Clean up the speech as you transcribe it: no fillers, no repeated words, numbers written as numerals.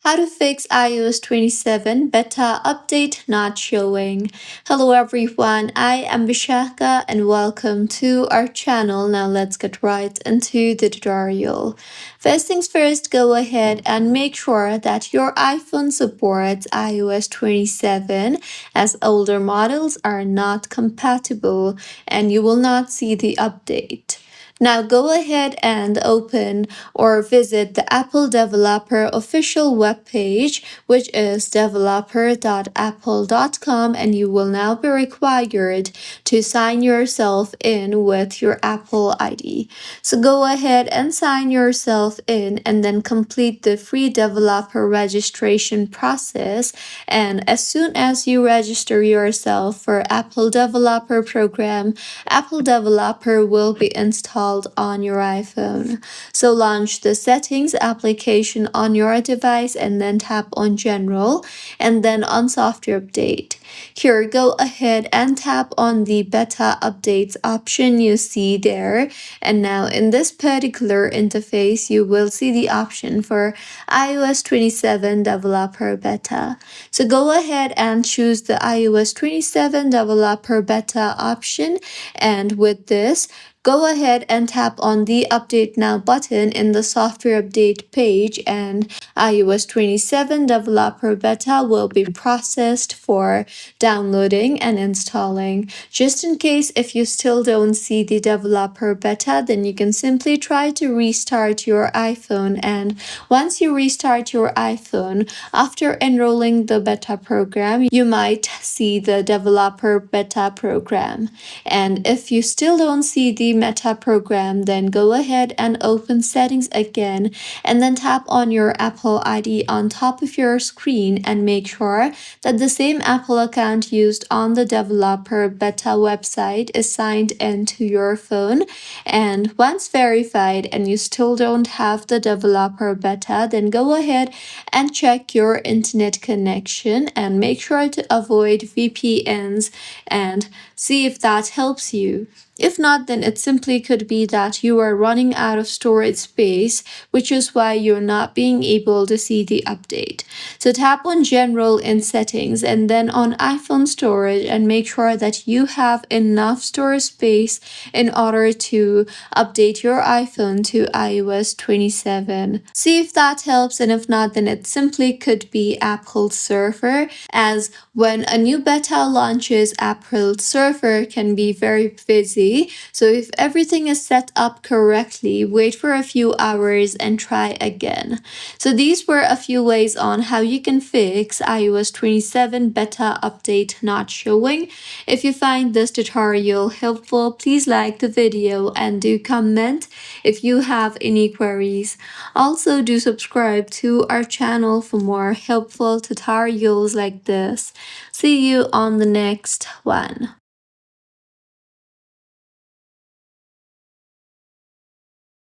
How to fix iOS 27 beta update not showing. Hello everyone, I am Vishaka and welcome to our channel. Now let's get right into the tutorial. First things first, go ahead and make sure that your iPhone supports iOS 27 as older models are not compatible and you will not see the update. Now go ahead and open or visit the Apple Developer official webpage, which is developer.apple.com, and you will now be required to sign yourself in with your Apple ID. So go ahead and sign yourself in and then complete the free developer registration process. And as soon as you register yourself for Apple Developer Program, Apple Developer will be installed on your iPhone. So launch the settings application on your device and then tap on general and then on software update. Here, go ahead and tap on the beta updates option you see there. And now in this particular interface, you will see the option for iOS 27 developer beta. So go ahead and choose the iOS 27 developer beta option, and with this, go ahead and tap on the Update Now button in the software update page, and iOS 27 developer beta will be processed for downloading and installing. Just in case if you still don't see the developer beta, then you can simply try to restart your iPhone, and once you restart your iPhone, after enrolling the beta program, you might see the developer beta program. And if you still don't see the meta program, then go ahead and open settings again and then tap on your Apple ID on top of your screen and make sure that the same Apple account used on the developer beta website is signed into your phone. And once verified and you still don't have the developer beta, then go ahead and check your internet connection and make sure to avoid VPNs and see if that helps you. If not, then it simply could be that you are running out of storage space, which is why you're not being able to see the update. So tap on General in Settings and then on iPhone Storage and make sure that you have enough storage space in order to update your iPhone to iOS 27. See if that helps, and if not, then it simply could be Apple Server, as when a new beta launches, Apple Server can be very busy. So if everything is set up correctly, wait for a few hours and try again. So these were a few ways on how you can fix iOS 27 beta update not showing. If you find this tutorial helpful, please like the video and do comment if you have any queries. Also, do subscribe to our channel for more helpful tutorials like this. See you on the next one.